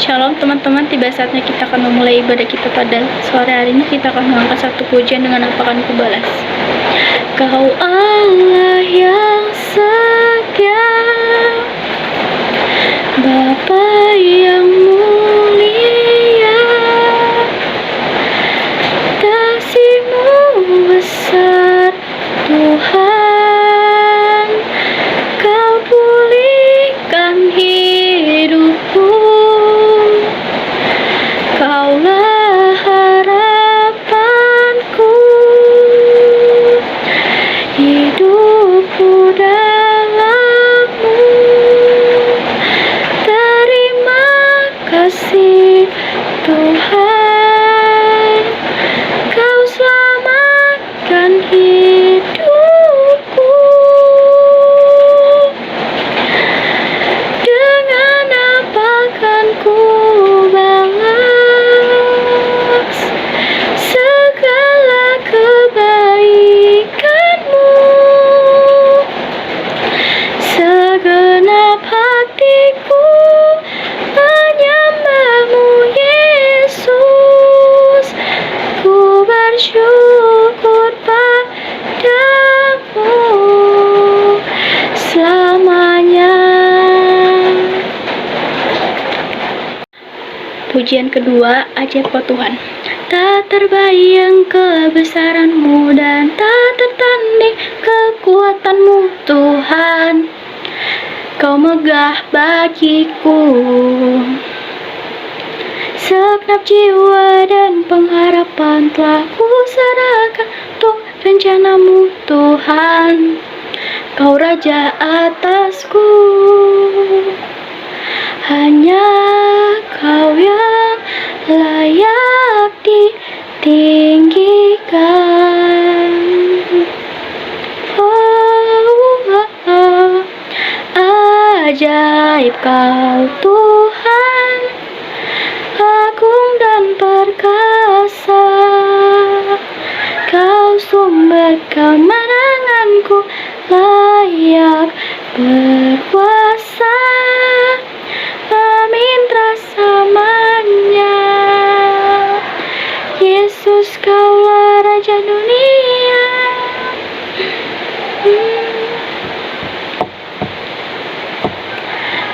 Shalom teman-teman, tiba saatnya kita akan memulai ibadah kita pada sore hari ini. Kita akan mengangkat satu pujian dengan apa akan kubalas. Kau Allah yang setia, Bapa yang mulia, kasih-Mu besar Tuhan, Kau pulihkan hidupku. Kaulah harapanku, hidupku dalam-Mu. Terima kasih Tuhan, Kau selamatkan hidupku. Dengan apa kan ku balas segala kebaikan-Mu? Segenap hatiku menyembah-Mu, Yesus. Ku bersyukur padamu selamanya. Pujian kedua, ajaib Kau Tuhan. Tak terbayang kebesaran-Mu dan tak tertanding kekuatan-Mu, Tuhan. Kau megah bagiku, segenap jiwa dan pengharapan telah ku serahkan untuk rencana-Mu, Tuhan. Kau Raja atasku, hanya Kau yang layak ditinggikan. Ajaib Kau Tuhan, agung dan perkasa. Kau sumber kemenanganku, layak berkuasa. Amin samanya. Yesus, Kaulah Raja dunia.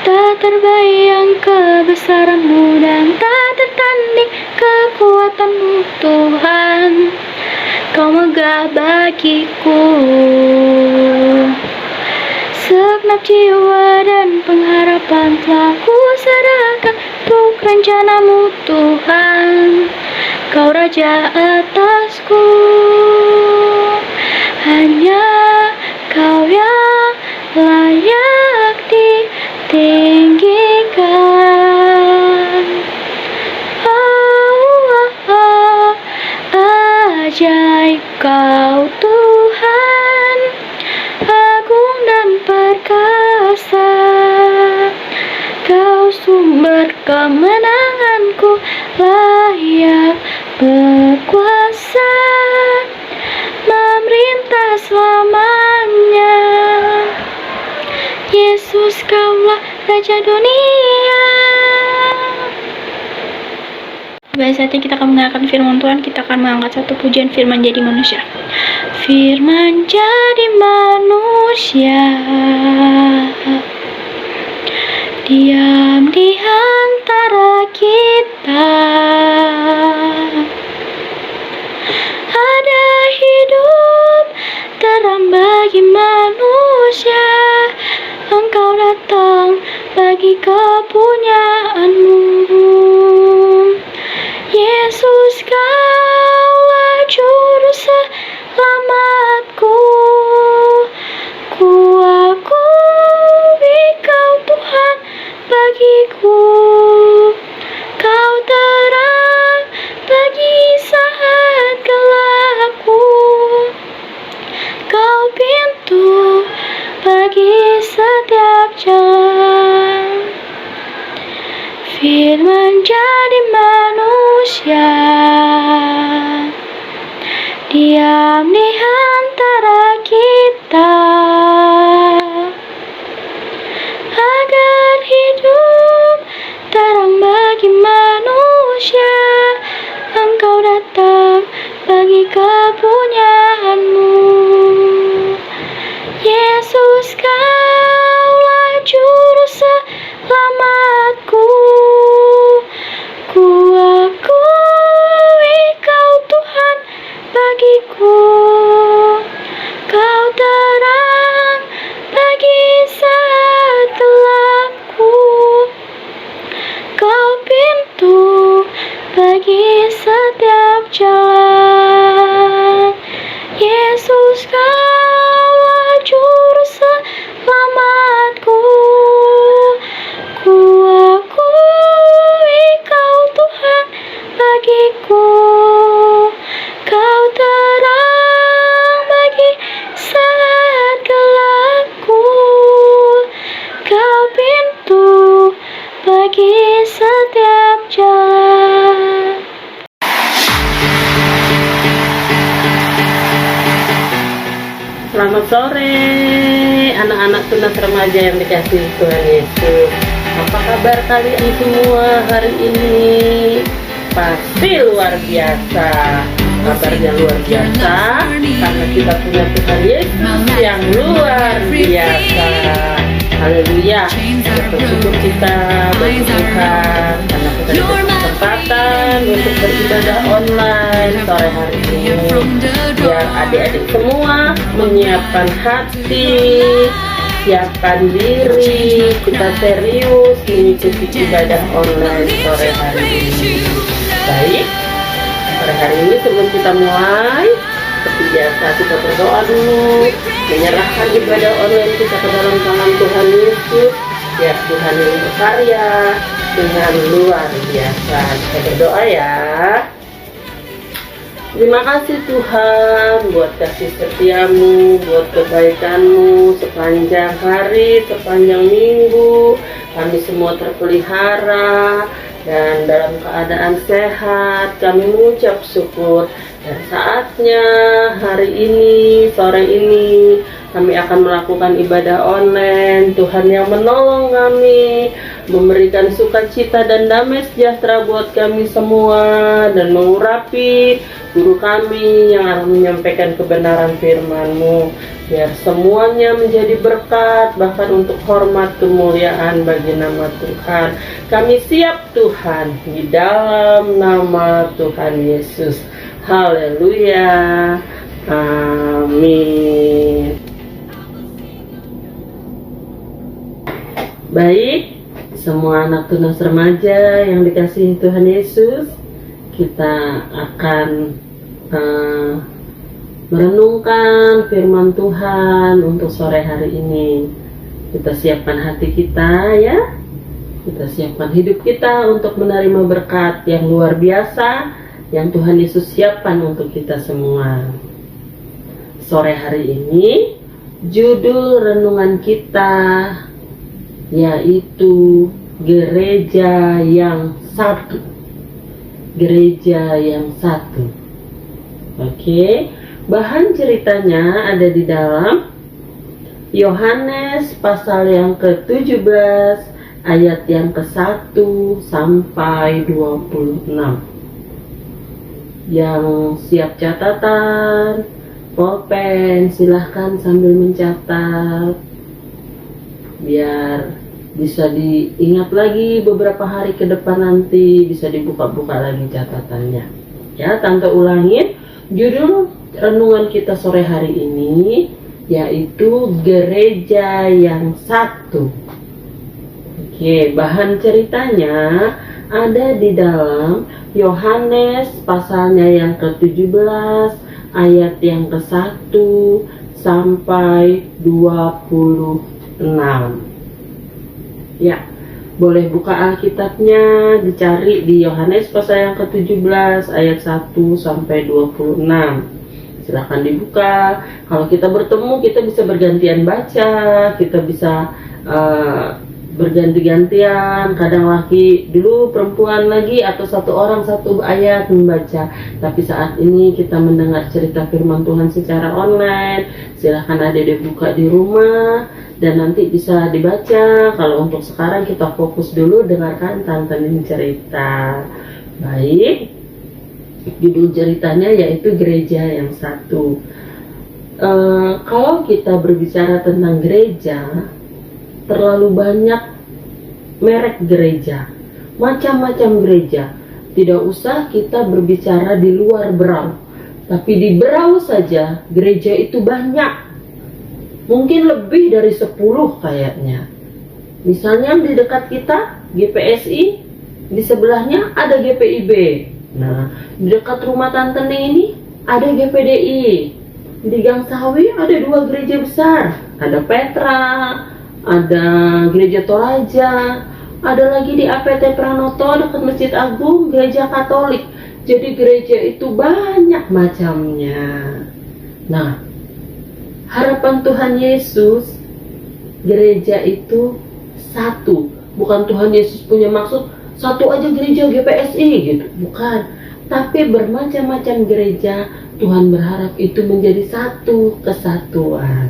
Tak terbayang kebesaran-Mu dan tak tertanding kekuatan-Mu, Tuhan. Kau megah bagiku, segenap jiwa dan pengharapan telah ku serahkan untuk rencana-Mu, Tuhan. Kau Raja atasku, hanya Kau yang layak ditinggikan. Ajaib Kau Tuhan, agung dan perkasa. Kau sumber kemenanganku, layak berkuasa. Memerintah selamanya. Yesus, Kaulah Raja dunia. Saatnya kita akan mendengarkan firman Tuhan. Kita akan mengangkat satu pujian, firman jadi manusia. Firman jadi manusia, diam di antara kita. Ada hidup terang bagi manusia. Engkau datang bagi kepunyaan-Mu. Yesus, Kaulah juru selamatku. Ku akui Kau Tuhan bagiku. Kau terang bagi saat gelapku. Kau pintu bagi setiap jalan. Firman jadi manusia, diam di antara kita. Agar hidup terang bagi manusia, Engkau datang bagi kepunyaanmu. Yesus, Kaulah juru selamatku. Ku akui Kau Tuhan bagiku. Kau terang bagi saat gelapku. Kau pintu bagi setiap jalan. Yesus, Kaulah juru selamatku. Ku akui Kau Tuhan bagiku. Kau terang bagi saat gelapku. Kau pintu bagi setiap jalan. Selamat sore anak-anak tunas remaja yang dikasihi Tuhan Yesus. Apa kabar kalian semua hari ini? Pasti luar biasa. Kabarnya luar biasa karena kita punya Tuhan Yesus yang luar biasa. Haleluya. Bersyukur kita bagi Tuhan karena kita diberi kesempatan untuk beribadah online sore hari ini. Biar adik-adik semua menyiapkan hati, siapkan diri, kita serius mengikuti ibadah online sore hari ini. Baik, sore hari ini sebelum kita mulai, seperti biasa kita berdoa dulu, menyerahkan ibadah online kita ke dalam tangan Tuhan Yesus. Biar Tuhan yang berkarya dengan luar biasa. Kita berdoa ya. Terima kasih Tuhan buat kasih setiamu, buat kebaikanmu sepanjang hari, sepanjang minggu. Kami semua terpelihara dan dalam keadaan sehat. Kami mengucap syukur. Dan saatnya hari ini, sore ini, kami akan melakukan ibadah online. Tuhan yang menolong kami, memberikan sukacita dan damai sejahtera buat kami semua, dan mengurapi guru kami yang akan menyampaikan kebenaran firman-Mu, biar semuanya menjadi berkat, bahkan untuk hormat kemuliaan bagi nama Tuhan. Kami siap Tuhan, di dalam nama Tuhan Yesus. Haleluya, amin. Baik, semua anak tunas remaja yang dikasihi Tuhan Yesus, kita akan merenungkan firman Tuhan untuk sore hari ini. Kita siapkan hati kita ya, kita siapkan hidup kita untuk menerima berkat yang luar biasa yang Tuhan Yesus siapkan untuk kita semua. Sore hari ini judul renungan kita yaitu gereja yang satu. Gereja yang satu. Oke, bahan ceritanya ada di dalam Yohanes pasal yang ke-17 ayat yang ke-1 sampai 26. Yang siap catatan, pulpen, silahkan sambil mencatat biar bisa diingat lagi beberapa hari ke depan, nanti bisa dibuka-buka lagi catatannya ya. Tante ulangin judul renungan kita sore hari ini yaitu gereja yang satu. Oke, bahan ceritanya ada di dalam Yohanes pasalnya yang ke-17 ayat yang ke-1 sampai 26. Ya, boleh buka Alkitabnya, dicari di Yohanes pasal yang ke-17 ayat 1 sampai 26. Silahkan dibuka. Kalau kita bertemu, kita bisa bergantian baca, kita bisa berganti-gantian, kadang laki dulu, perempuan lagi, atau satu orang satu ayat membaca. Tapi saat ini kita mendengar cerita firman Tuhan secara online. Silahkan adik-adik buka di rumah dan nanti bisa dibaca. Kalau untuk sekarang kita fokus dulu dengarkan Tante cerita. Baik, judul ceritanya yaitu Gereja yang Satu. Kalau kita berbicara tentang gereja, terlalu banyak merek gereja, macam-macam gereja. Tidak usah kita berbicara di luar Berau, tapi di Berau saja gereja itu banyak. Mungkin lebih dari 10 kayaknya. Misalnya di dekat kita GPSI, di sebelahnya ada GPIB. Nah, di dekat rumah Tante Ning ini ada GPDI. Di Gang Sawi ada 2 gereja besar. Ada Petra, ada Gereja Toraja, ada lagi di APT Pranoto dekat Masjid Agung, Gereja Katolik. Jadi gereja itu banyak macamnya. Nah, harapan Tuhan Yesus, gereja itu satu. Bukan Tuhan Yesus punya maksud satu aja gereja GPSI gitu, bukan. Tapi bermacam-macam gereja, Tuhan berharap itu menjadi satu kesatuan.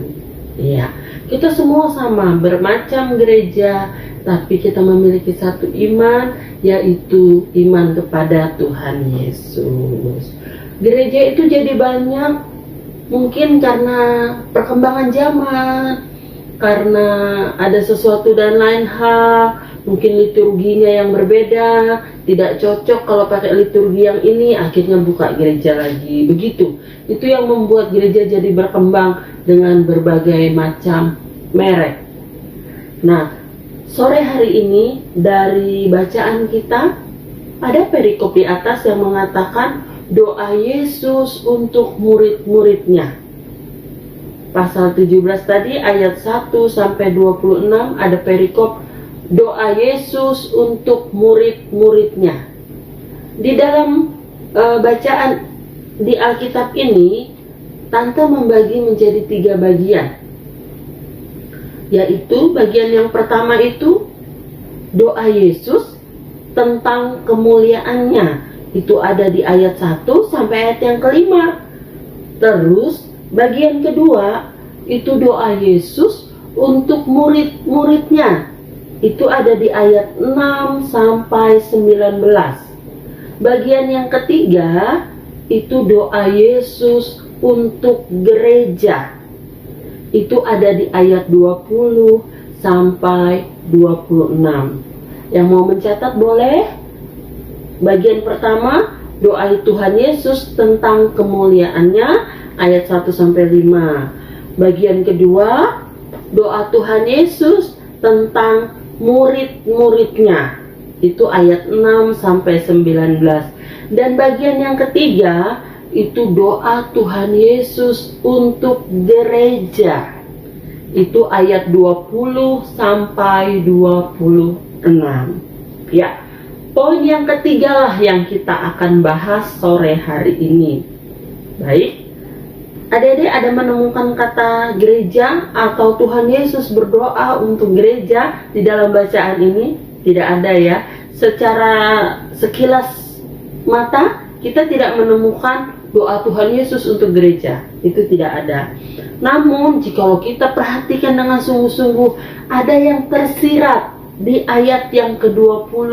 Iya, kita semua sama, bermacam gereja, tapi kita memiliki satu iman, yaitu iman kepada Tuhan Yesus. Gereja itu jadi banyak, mungkin karena perkembangan zaman, karena ada sesuatu dan lain hal, mungkin liturginya yang berbeda, tidak cocok kalau pakai liturgi yang ini, akhirnya buka gereja lagi. Begitu, itu yang membuat gereja jadi berkembang dengan berbagai macam merek. Nah, sore hari ini dari bacaan kita ada perikop di atas yang mengatakan doa Yesus untuk murid-muridnya. Pasal 17 tadi ayat 1 sampai 26 ada perikop doa Yesus untuk murid-muridnya. Di dalam bacaan di Alkitab ini, Tante membagi menjadi 3 bagian. Yaitu bagian yang pertama itu doa Yesus tentang kemuliaannya. Itu ada di ayat 1 sampai ayat yang kelima. Terus bagian kedua itu doa Yesus untuk murid-muridnya. Itu ada di ayat 6 sampai 19. Bagian yang ketiga itu doa Yesus untuk gereja. Itu ada di ayat 20 sampai 26. Yang mau mencatat boleh. Bagian pertama doa Tuhan Yesus tentang kemuliaannya ayat 1 sampai 5. Bagian kedua doa Tuhan Yesus tentang murid-muridnya, itu ayat 6 sampai 19. Dan bagian yang ketiga itu doa Tuhan Yesus untuk gereja, itu ayat 20 sampai 26. Ya, poin yang ketiga lah yang kita akan bahas sore hari ini. Baik, adik-adik ada menemukan kata gereja atau Tuhan Yesus berdoa untuk gereja di dalam bacaan ini? Tidak ada ya. Secara sekilas mata kita tidak menemukan doa Tuhan Yesus untuk gereja. Itu tidak ada. Namun jikalau kita perhatikan dengan sungguh-sungguh, ada yang tersirat di ayat yang ke-20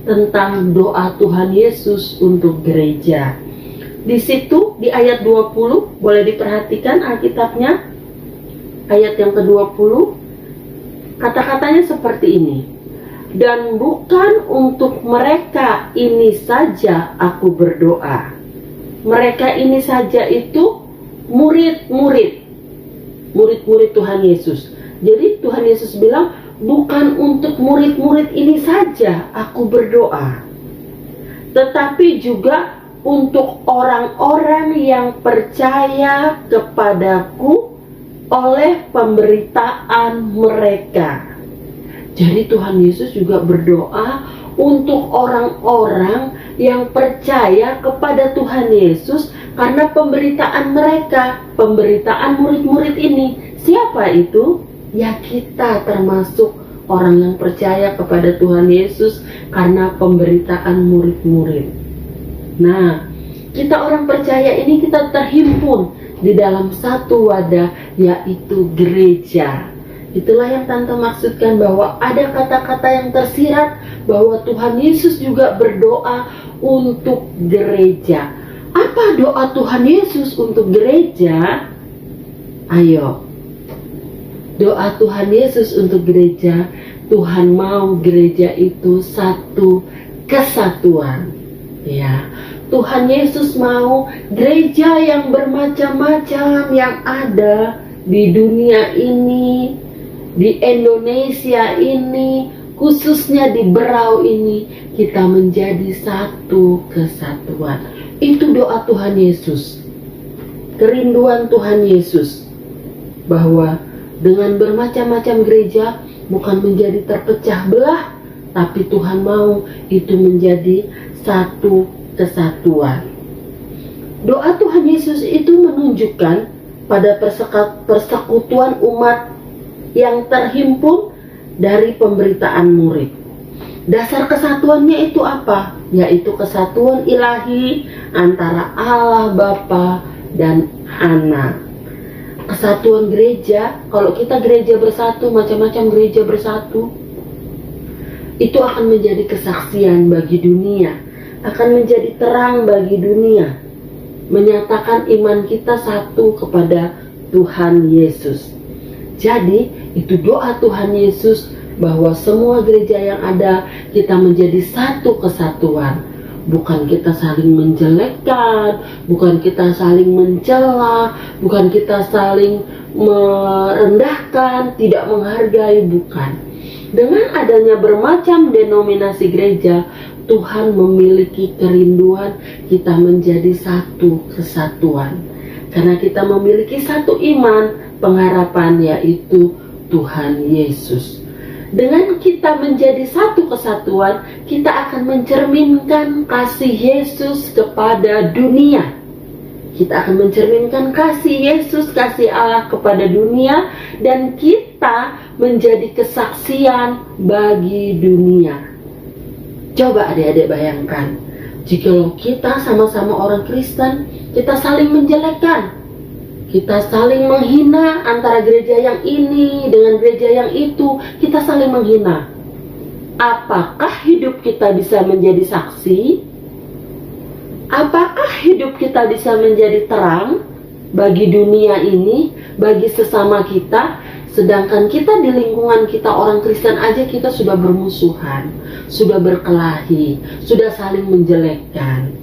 tentang doa Tuhan Yesus untuk gereja. Di situ di ayat 20 boleh diperhatikan Alkitabnya, ayat yang ke-20 kata-katanya seperti ini. Dan bukan untuk mereka ini saja aku berdoa. Mereka ini saja itu murid-murid Tuhan Yesus. Jadi Tuhan Yesus bilang, bukan untuk murid-murid ini saja aku berdoa, tetapi juga untuk orang-orang yang percaya kepadaku oleh pemberitaan mereka. Jadi Tuhan Yesus juga berdoa untuk orang-orang yang percaya kepada Tuhan Yesus karena pemberitaan mereka, pemberitaan murid-murid ini. Siapa itu? Ya kita termasuk orang yang percaya kepada Tuhan Yesus karena pemberitaan murid-murid. Nah, kita orang percaya ini kita terhimpun di dalam satu wadah, yaitu gereja. Itulah yang Tante maksudkan bahwa ada kata-kata yang tersirat bahwa Tuhan Yesus juga berdoa untuk gereja. Apa doa Tuhan Yesus untuk gereja? Ayo, doa Tuhan Yesus untuk gereja, Tuhan mau gereja itu satu kesatuan. Ya, Tuhan Yesus mau gereja yang bermacam-macam yang ada di dunia ini, di Indonesia ini, khususnya di Berau ini, kita menjadi satu kesatuan. Itu doa Tuhan Yesus, kerinduan Tuhan Yesus, bahwa dengan bermacam-macam gereja bukan menjadi terpecah belah, tapi Tuhan mau itu menjadi satu kesatuan. Doa Tuhan Yesus itu menunjukkan pada persekutuan umat yang terhimpun dari pemberitaan murid. Dasar kesatuannya itu apa? Yaitu kesatuan ilahi antara Allah Bapa dan Anak. Kesatuan gereja, kalau kita gereja bersatu, macam-macam gereja bersatu, itu akan menjadi kesaksian bagi dunia, akan menjadi terang bagi dunia, menyatakan iman kita satu kepada Tuhan Yesus. Jadi itu doa Tuhan Yesus bahwa semua gereja yang ada kita menjadi satu kesatuan. Bukan kita saling menjelekkan, bukan kita saling mencela, bukan kita saling merendahkan, tidak menghargai, bukan. Dengan adanya bermacam denominasi gereja, Tuhan memiliki kerinduan kita menjadi satu kesatuan. Karena kita memiliki satu iman, pengharapan, yaitu Tuhan Yesus. Dengan kita menjadi satu kesatuan, kita akan mencerminkan kasih Yesus kepada dunia. Kita akan mencerminkan kasih Yesus, kasih Allah kepada dunia, dan kita menjadi kesaksian bagi dunia. Coba adik-adik bayangkan, jika kita sama-sama orang Kristen, kita saling menjelekkan, kita saling menghina antara gereja yang ini dengan gereja yang itu, kita saling menghina. Apakah hidup kita bisa menjadi saksi? Apakah hidup kita bisa menjadi terang bagi dunia ini, bagi sesama kita? Sedangkan kita di lingkungan kita orang Kristen aja kita sudah bermusuhan, sudah berkelahi, sudah saling menjelekkan.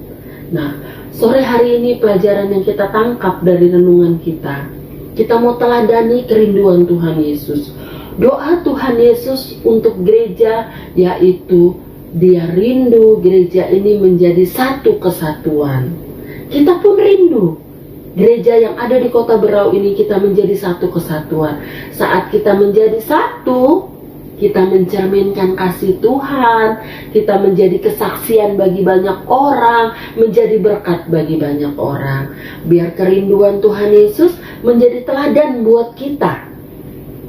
Nah, sore hari ini pelajaran yang kita tangkap dari renungan kita, kita mau teladani kerinduan Tuhan Yesus. Doa Tuhan Yesus untuk gereja yaitu Dia rindu gereja ini menjadi satu kesatuan. Kita pun rindu gereja yang ada di kota Berau ini kita menjadi satu kesatuan. Saat kita menjadi satu, kita mencerminkan kasih Tuhan, kita menjadi kesaksian bagi banyak orang, menjadi berkat bagi banyak orang. Biar kerinduan Tuhan Yesus menjadi teladan buat kita.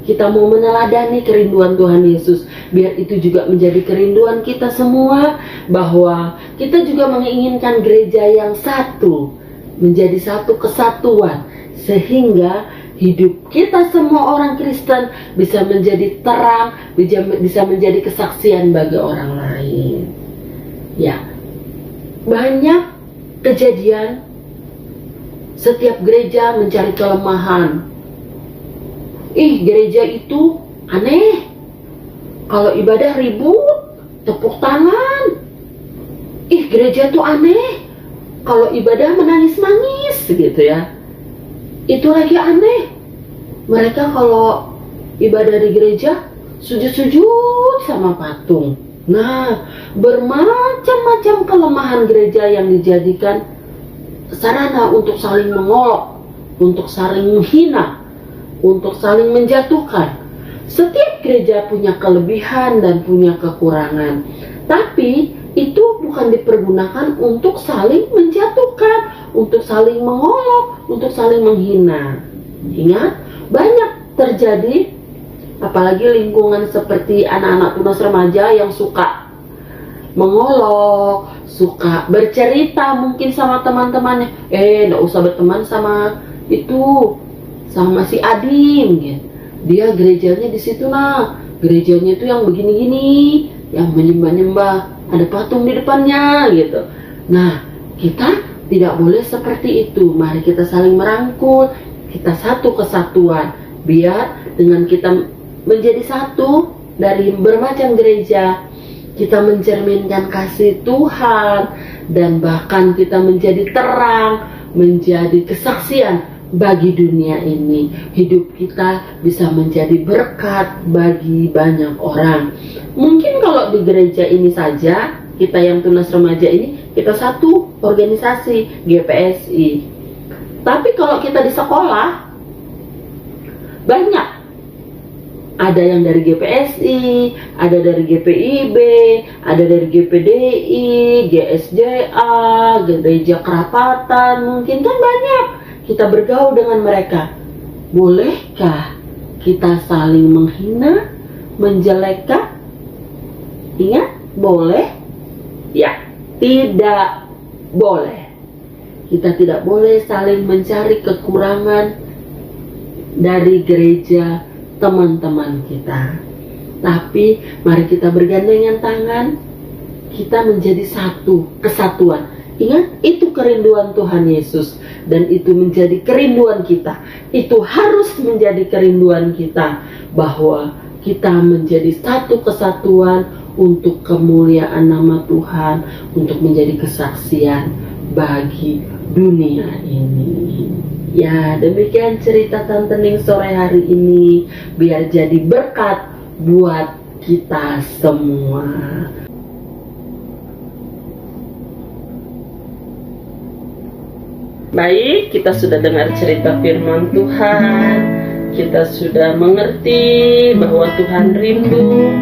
Kita mau meneladani kerinduan Tuhan Yesus, biar itu juga menjadi kerinduan kita semua, bahwa kita juga menginginkan gereja yang satu, menjadi satu kesatuan, sehingga hidup kita semua orang Kristen bisa menjadi terang, bisa menjadi kesaksian bagi orang lain. Ya, banyak kejadian setiap gereja mencari kelemahan. Gereja itu aneh, kalau ibadah ribut, tepuk tangan. Gereja itu aneh, kalau ibadah menangis-nangis gitu ya. Itu lagi aneh. Mereka kalau ibadah di gereja sujud-sujud sama patung. Nah, bermacam-macam kelemahan gereja yang dijadikan sarana untuk saling mengolok, untuk saling menghina, untuk saling menjatuhkan. Setiap gereja punya kelebihan dan punya kekurangan, tapi itu bukan dipergunakan untuk saling menjatuhkan, untuk saling mengolok, untuk saling menghina. Ingat, banyak terjadi, apalagi lingkungan seperti anak-anak tunas remaja yang suka mengolok, suka bercerita mungkin sama teman-temannya, nggak usah berteman sama itu, sama si Adim gitu. Dia gerejanya di situ, nah gerejanya itu yang begini-gini, yang menyembah-nyembah ada patung di depannya gitu. Nah, kita tidak boleh seperti itu. Mari kita saling merangkul, kita satu kesatuan. Biar dengan kita menjadi satu dari bermacam gereja, kita mencerminkan kasih Tuhan, dan bahkan kita menjadi terang, menjadi kesaksian bagi dunia ini. Hidup kita bisa menjadi berkat bagi banyak orang. Mungkin kalau di gereja ini saja, kita yang tunas remaja ini, kita satu organisasi GPSI. Tapi kalau kita di sekolah, banyak. Ada yang dari GPSI, ada dari GPIB, ada dari GPDI, GSJA, Gereja Kerapatan, mungkin kan banyak. Kita bergaul dengan mereka. Bolehkah kita saling menghina, menjelekkan? Ingat, boleh? Ya, tidak boleh. Kita tidak boleh saling mencari kekurangan dari gereja teman-teman kita. Tapi mari kita bergandengan tangan, kita menjadi satu kesatuan. Ingat, itu kerinduan Tuhan Yesus, dan itu menjadi kerinduan kita. Itu harus menjadi kerinduan kita, bahwa kita menjadi satu kesatuan untuk kemuliaan nama Tuhan, untuk menjadi kesaksian bagi dunia ini. Ya, demikian cerita Tante Ning sore hari ini, biar jadi berkat buat kita semua. Baik, kita sudah dengar cerita firman Tuhan. Kita sudah mengerti bahwa Tuhan rindu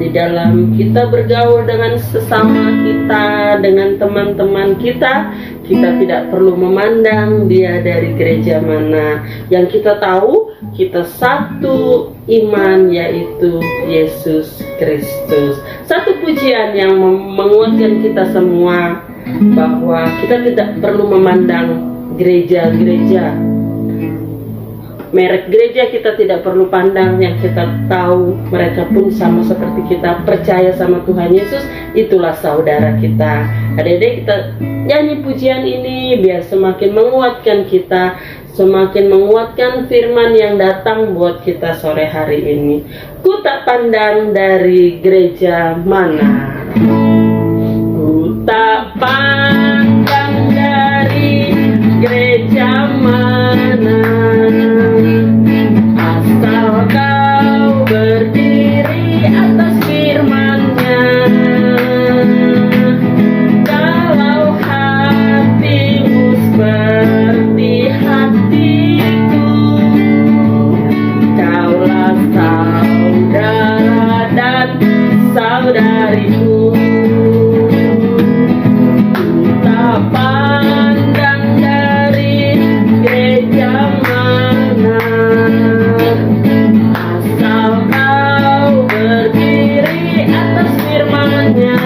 di dalam kita bergaul dengan sesama kita, dengan teman-teman kita. Kita tidak perlu memandang dia dari gereja mana. Yang kita tahu, kita satu iman, yaitu Yesus Kristus. Satu pujian yang menguatkan kita semua, bahwa kita tidak perlu memandang gereja-gereja, merek gereja kita tidak perlu pandang. Yang kita tahu, mereka pun sama seperti kita, percaya sama Tuhan Yesus. Itulah saudara kita. Adik-adik, kita nyanyi pujian ini biar semakin menguatkan kita, semakin menguatkan firman yang datang buat kita sore hari ini. Ku tak pandang dari gereja mana, ku tak pandang dari gereja mana, asal kau berdiri atas firman-Nya. Kalau hatimu seperti hatiku, kaulah saudara dan saudariku. Tak pandang dari gereja mana, asal kau berdiri atas firman-Nya.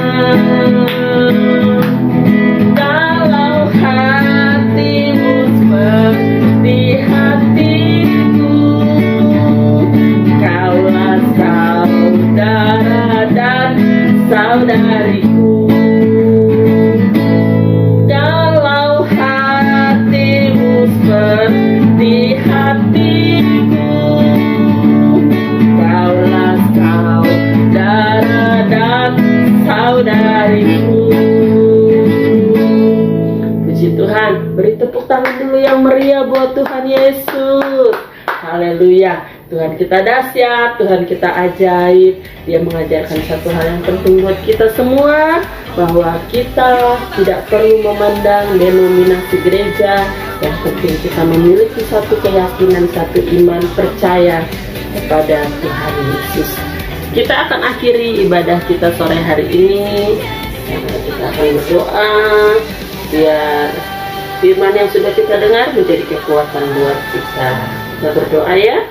Kalau hatimu seperti hatiku, kaulah saudara dan saudariku. Kalau hatimu seperti hatiku, kaulah saudara dan saudariku. Puji Tuhan, beri tepuk tangan dulu yang meriah buat Tuhan Yesus. Haleluya. Tuhan kita dahsyat, Tuhan kita ajaib. Dia mengajarkan satu hal yang penting buat kita semua, bahwa kita tidak perlu memandang denominasi gereja. Yang penting kita memiliki satu keyakinan, satu iman, percaya kepada Tuhan Yesus. Kita akan akhiri ibadah kita sore hari ini. Kita akan berdoa biar firman yang sudah kita dengar menjadi kekuatan buat kita. Kita berdoa ya.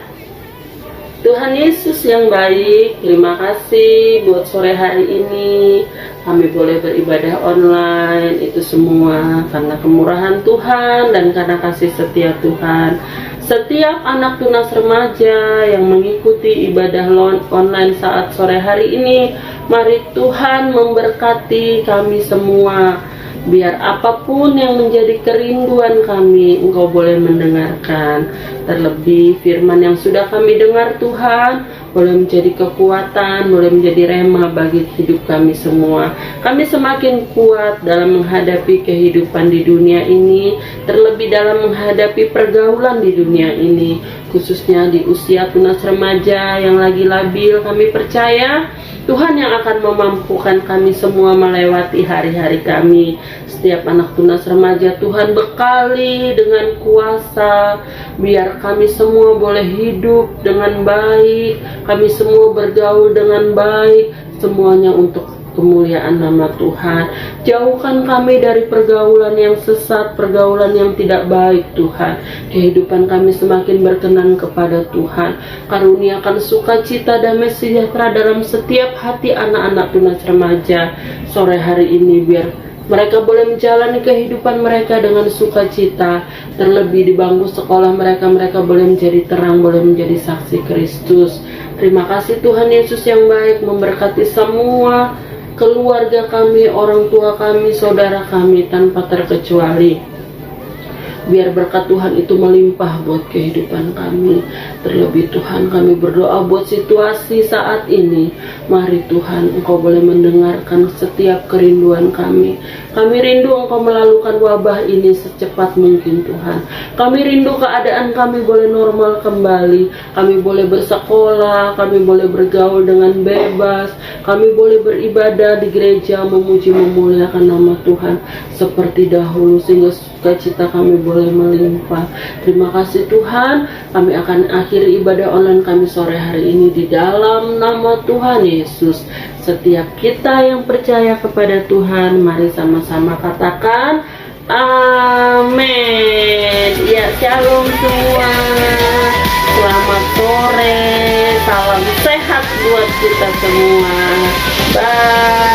Tuhan Yesus yang baik, terima kasih buat sore hari ini. Kami boleh beribadah online, itu semua karena kemurahan Tuhan dan karena kasih setia Tuhan. Setiap anak tunas remaja yang mengikuti ibadah online saat sore hari ini, Mari Tuhan memberkati kami semua. Biar apapun yang menjadi kerinduan kami, Engkau boleh mendengarkan. Terlebih firman yang sudah kami dengar Tuhan, boleh menjadi kekuatan, boleh menjadi rema bagi hidup kami semua. Kami semakin kuat dalam menghadapi kehidupan di dunia ini, terlebih dalam menghadapi pergaulan di dunia ini, khususnya di usia tunas remaja yang lagi labil. Kami percaya Tuhan yang akan memampukan kami semua melewati hari-hari kami. Setiap anak tunas remaja Tuhan bekali dengan kuasa, biar kami semua boleh hidup dengan baik, kami semua bergaul dengan baik, semuanya untuk kemuliaan nama Tuhan. Jauhkan kami dari pergaulan yang sesat, pergaulan yang tidak baik Tuhan. Kehidupan kami semakin berkenan kepada Tuhan. Karuniakan sukacita damai sejahtera dalam setiap hati anak-anak tunas remaja sore hari ini, biar mereka boleh menjalani kehidupan mereka dengan sukacita. Terlebih di bangku sekolah mereka boleh menjadi terang, boleh menjadi saksi Kristus. Terima kasih Tuhan Yesus yang baik, memberkati semua keluarga kami, orang tua kami, saudara kami tanpa terkecuali. Biar berkat Tuhan itu melimpah buat kehidupan kami. Terlebih Tuhan, kami berdoa buat situasi saat ini. Mari Tuhan, Engkau boleh mendengarkan setiap kerinduan kami. Kami rindu Engkau melalukan wabah ini secepat mungkin Tuhan. Kami rindu keadaan kami boleh normal kembali. Kami boleh bersekolah, kami boleh bergaul dengan bebas. Kami boleh beribadah di gereja, memuji memuliakan nama Tuhan seperti dahulu, sehingga sukacita kami boleh melimpah. Terima kasih Tuhan. Kami akan akhiri ibadah online kami sore hari ini di dalam nama Tuhan Yesus. Setiap kita yang percaya kepada Tuhan, mari sama-sama katakan amin. Ya, shalom semua. Selamat sore. Salam sehat buat kita semua. Bye.